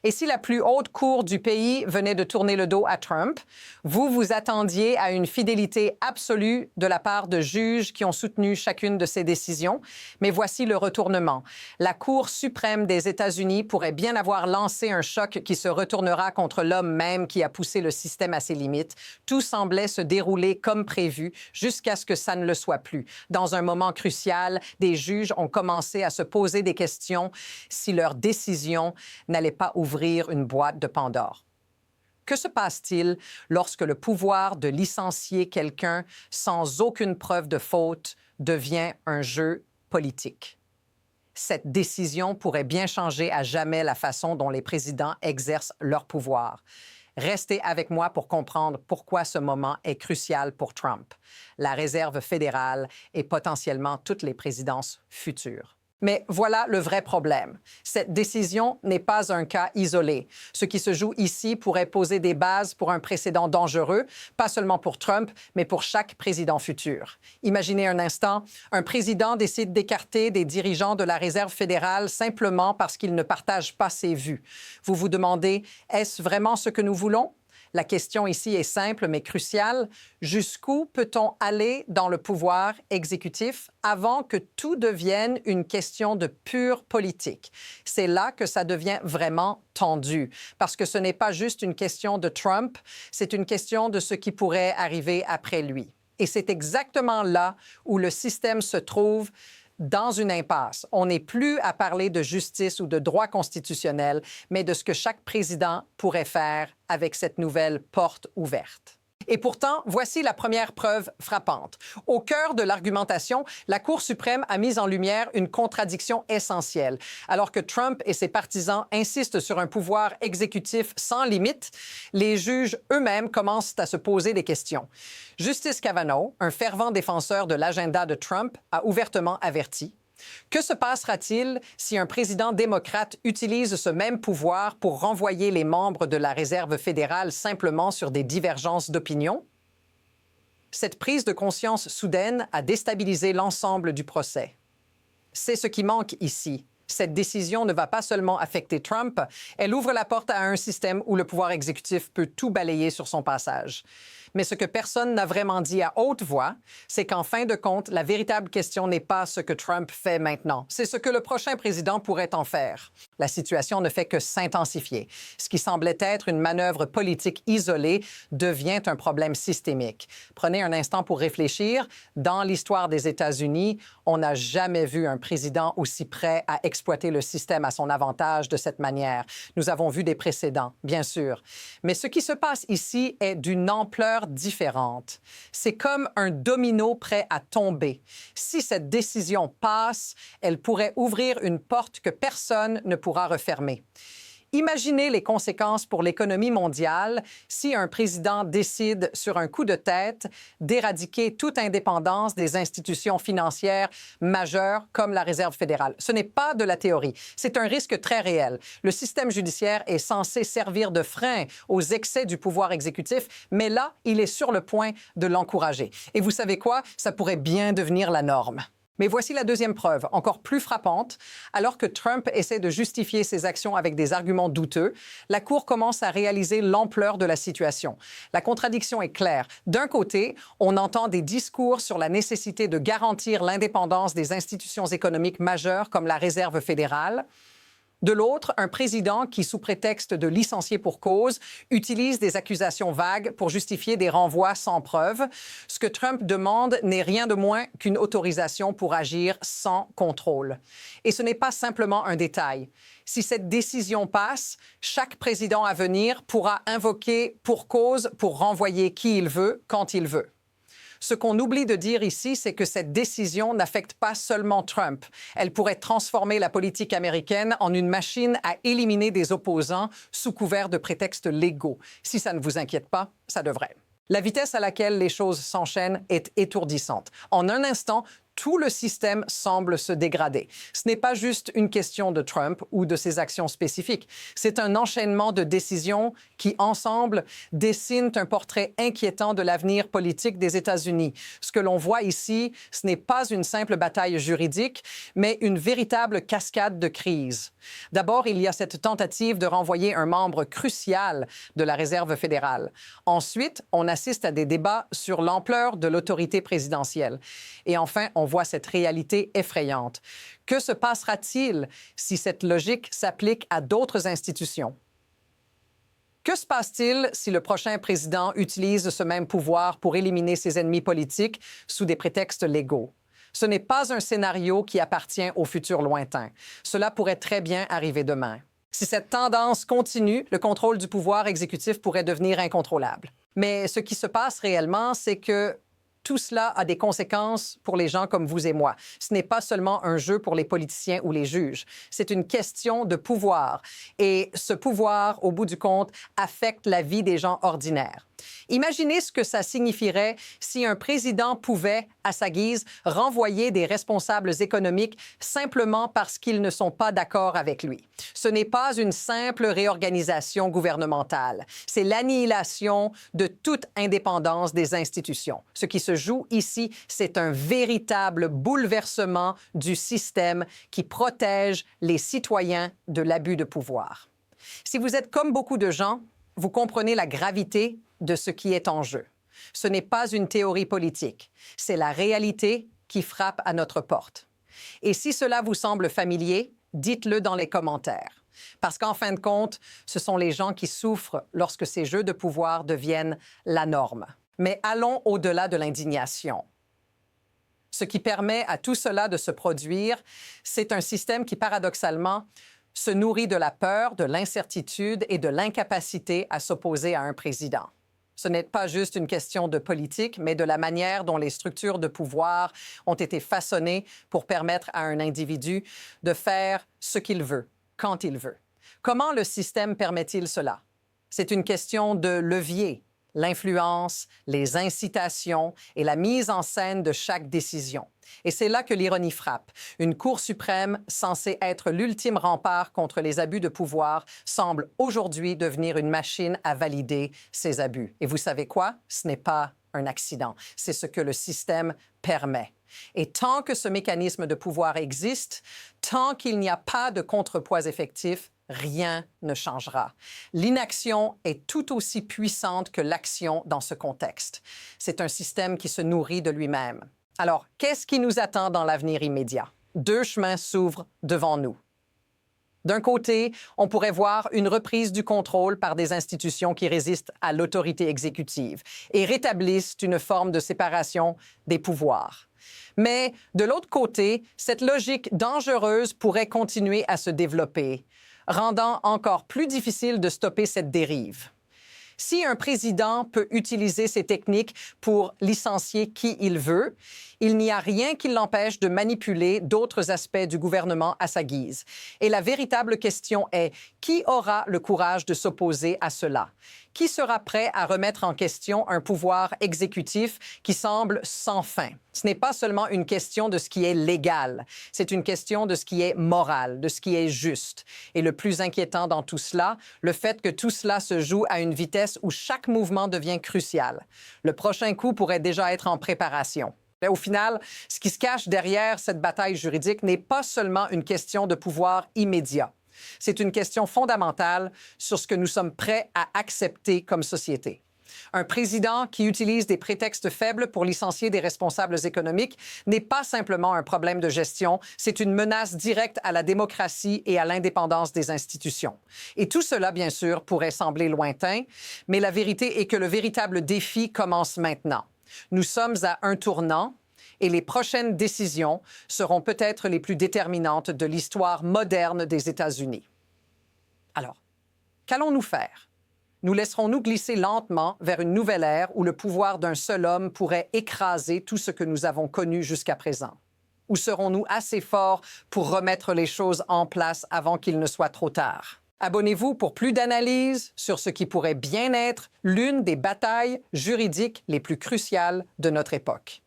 Et si la plus haute cour du pays venait de tourner le dos à Trump, vous vous attendiez à une fidélité absolue de la part de juges qui ont soutenu chacune de ces décisions. Mais voici le retournement. La Cour suprême des États-Unis pourrait bien avoir lancé un choc qui se retournera contre l'homme même qui a poussé le système à ses limites. Tout semblait se dérouler comme prévu jusqu'à ce que ça ne le soit plus. Dans un moment crucial, des juges ont commencé à se poser des questions si leur décision n'allait pas ouvrir une boîte de Pandore. Que se passe-t-il lorsque le pouvoir de licencier quelqu'un sans aucune preuve de faute devient un jeu politique? Cette décision pourrait bien changer à jamais la façon dont les présidents exercent leur pouvoir. Restez avec moi pour comprendre pourquoi ce moment est crucial pour Trump, la Réserve fédérale et potentiellement toutes les présidences futures. Mais voilà le vrai problème. Cette décision n'est pas un cas isolé. Ce qui se joue ici pourrait poser des bases pour un précédent dangereux, pas seulement pour Trump, mais pour chaque président futur. Imaginez un instant, un président décide d'écarter des dirigeants de la Réserve fédérale simplement parce qu'ils ne partagent pas ses vues. Vous vous demandez, est-ce vraiment ce que nous voulons? La question ici est simple mais cruciale. Jusqu'où peut-on aller dans le pouvoir exécutif avant que tout devienne une question de pure politique? C'est là que ça devient vraiment tendu, parce que ce n'est pas juste une question de Trump, c'est une question de ce qui pourrait arriver après lui. Et c'est exactement là où le système se trouve dans une impasse. On n'est plus à parler de justice ou de droit constitutionnel, mais de ce que chaque président pourrait faire avec cette nouvelle porte ouverte. Et pourtant, voici la première preuve frappante. Au cœur de l'argumentation, la Cour suprême a mis en lumière une contradiction essentielle. Alors que Trump et ses partisans insistent sur un pouvoir exécutif sans limite, les juges eux-mêmes commencent à se poser des questions. Justice Kavanaugh, un fervent défenseur de l'agenda de Trump, a ouvertement averti. Que se passera-t-il si un président démocrate utilise ce même pouvoir pour renvoyer les membres de la Réserve fédérale simplement sur des divergences d'opinion? Cette prise de conscience soudaine a déstabilisé l'ensemble du procès. C'est ce qui manque ici. Cette décision ne va pas seulement affecter Trump, elle ouvre la porte à un système où le pouvoir exécutif peut tout balayer sur son passage. Mais ce que personne n'a vraiment dit à haute voix, c'est qu'en fin de compte, la véritable question n'est pas ce que Trump fait maintenant, c'est ce que le prochain président pourrait en faire. La situation ne fait que s'intensifier. Ce qui semblait être une manœuvre politique isolée devient un problème systémique. Prenez un instant pour réfléchir. Dans l'histoire des États-Unis, on n'a jamais vu un président aussi prêt à exploiter le système à son avantage de cette manière. Nous avons vu des précédents, bien sûr. Mais ce qui se passe ici est d'une ampleur différente. C'est comme un domino prêt à tomber. Si cette décision passe, elle pourrait ouvrir une porte que personne ne pourra refermer. Imaginez les conséquences pour l'économie mondiale si un président décide, sur un coup de tête, d'éradiquer toute indépendance des institutions financières majeures comme la Réserve fédérale. Ce n'est pas de la théorie, c'est un risque très réel. Le système judiciaire est censé servir de frein aux excès du pouvoir exécutif, mais là, il est sur le point de l'encourager. Et vous savez quoi? Ça pourrait bien devenir la norme. Mais voici la deuxième preuve, encore plus frappante. Alors que Trump essaie de justifier ses actions avec des arguments douteux, la Cour commence à réaliser l'ampleur de la situation. La contradiction est claire. D'un côté, on entend des discours sur la nécessité de garantir l'indépendance des institutions économiques majeures comme la Réserve fédérale. De l'autre, un président qui, sous prétexte de licencier pour cause, utilise des accusations vagues pour justifier des renvois sans preuve. Ce que Trump demande n'est rien de moins qu'une autorisation pour agir sans contrôle. Et ce n'est pas simplement un détail. Si cette décision passe, chaque président à venir pourra invoquer pour cause pour renvoyer qui il veut, quand il veut. Ce qu'on oublie de dire ici, c'est que cette décision n'affecte pas seulement Trump. Elle pourrait transformer la politique américaine en une machine à éliminer des opposants sous couvert de prétextes légaux. Si ça ne vous inquiète pas, ça devrait. La vitesse à laquelle les choses s'enchaînent est étourdissante. En un instant, tout le système semble se dégrader. Ce n'est pas juste une question de Trump ou de ses actions spécifiques. C'est un enchaînement de décisions qui, ensemble, dessinent un portrait inquiétant de l'avenir politique des États-Unis. Ce que l'on voit ici, ce n'est pas une simple bataille juridique, mais une véritable cascade de crises. D'abord, il y a cette tentative de renvoyer un membre crucial de la Réserve fédérale. Ensuite, on assiste à des débats sur l'ampleur de l'autorité présidentielle. Et enfin, on voit cette réalité effrayante. Que se passera-t-il si cette logique s'applique à d'autres institutions? Que se passe-t-il si le prochain président utilise ce même pouvoir pour éliminer ses ennemis politiques sous des prétextes légaux? Ce n'est pas un scénario qui appartient au futur lointain. Cela pourrait très bien arriver demain. Si cette tendance continue, le contrôle du pouvoir exécutif pourrait devenir incontrôlable. Mais ce qui se passe réellement, c'est que tout cela a des conséquences pour les gens comme vous et moi. Ce n'est pas seulement un jeu pour les politiciens ou les juges. C'est une question de pouvoir. Et ce pouvoir, au bout du compte, affecte la vie des gens ordinaires. Imaginez ce que ça signifierait si un président pouvait, à sa guise, renvoyer des responsables économiques simplement parce qu'ils ne sont pas d'accord avec lui. Ce n'est pas une simple réorganisation gouvernementale. C'est l'annihilation de toute indépendance des institutions. Ce qui se joue ici, c'est un véritable bouleversement du système qui protège les citoyens de l'abus de pouvoir. Si vous êtes comme beaucoup de gens, vous comprenez la gravité de ce qui est en jeu. Ce n'est pas une théorie politique, c'est la réalité qui frappe à notre porte. Et si cela vous semble familier, dites-le dans les commentaires. Parce qu'en fin de compte, ce sont les gens qui souffrent lorsque ces jeux de pouvoir deviennent la norme. Mais allons au-delà de l'indignation. Ce qui permet à tout cela de se produire, c'est un système qui, paradoxalement, se nourrit de la peur, de l'incertitude et de l'incapacité à s'opposer à un président. Ce n'est pas juste une question de politique, mais de la manière dont les structures de pouvoir ont été façonnées pour permettre à un individu de faire ce qu'il veut, quand il veut. Comment le système permet-il cela? C'est une question de levier, l'influence, les incitations et la mise en scène de chaque décision. Et c'est là que l'ironie frappe. Une Cour suprême censée être l'ultime rempart contre les abus de pouvoir semble aujourd'hui devenir une machine à valider ces abus. Et vous savez quoi? Ce n'est pas un accident. C'est ce que le système permet. Et tant que ce mécanisme de pouvoir existe, tant qu'il n'y a pas de contrepoids effectif, rien ne changera. L'inaction est tout aussi puissante que l'action dans ce contexte. C'est un système qui se nourrit de lui-même. Alors, qu'est-ce qui nous attend dans l'avenir immédiat? Deux chemins s'ouvrent devant nous. D'un côté, on pourrait voir une reprise du contrôle par des institutions qui résistent à l'autorité exécutive et rétablissent une forme de séparation des pouvoirs. Mais de l'autre côté, cette logique dangereuse pourrait continuer à se développer, rendant encore plus difficile de stopper cette dérive. Si un président peut utiliser ces techniques pour licencier qui il veut, il n'y a rien qui l'empêche de manipuler d'autres aspects du gouvernement à sa guise. Et la véritable question est, qui aura le courage de s'opposer à cela? Qui sera prêt à remettre en question un pouvoir exécutif qui semble sans fin? Ce n'est pas seulement une question de ce qui est légal, c'est une question de ce qui est moral, de ce qui est juste. Et le plus inquiétant dans tout cela, le fait que tout cela se joue à une vitesse où chaque mouvement devient crucial. Le prochain coup pourrait déjà être en préparation. Mais au final, ce qui se cache derrière cette bataille juridique n'est pas seulement une question de pouvoir immédiat. C'est une question fondamentale sur ce que nous sommes prêts à accepter comme société. Un président qui utilise des prétextes faibles pour licencier des responsables économiques n'est pas simplement un problème de gestion, c'est une menace directe à la démocratie et à l'indépendance des institutions. Et tout cela, bien sûr, pourrait sembler lointain, mais la vérité est que le véritable défi commence maintenant. Nous sommes à un tournant et les prochaines décisions seront peut-être les plus déterminantes de l'histoire moderne des États-Unis. Alors, qu'allons-nous faire? Nous laisserons-nous glisser lentement vers une nouvelle ère où le pouvoir d'un seul homme pourrait écraser tout ce que nous avons connu jusqu'à présent? Ou serons-nous assez forts pour remettre les choses en place avant qu'il ne soit trop tard? Abonnez-vous pour plus d'analyses sur ce qui pourrait bien être l'une des batailles juridiques les plus cruciales de notre époque.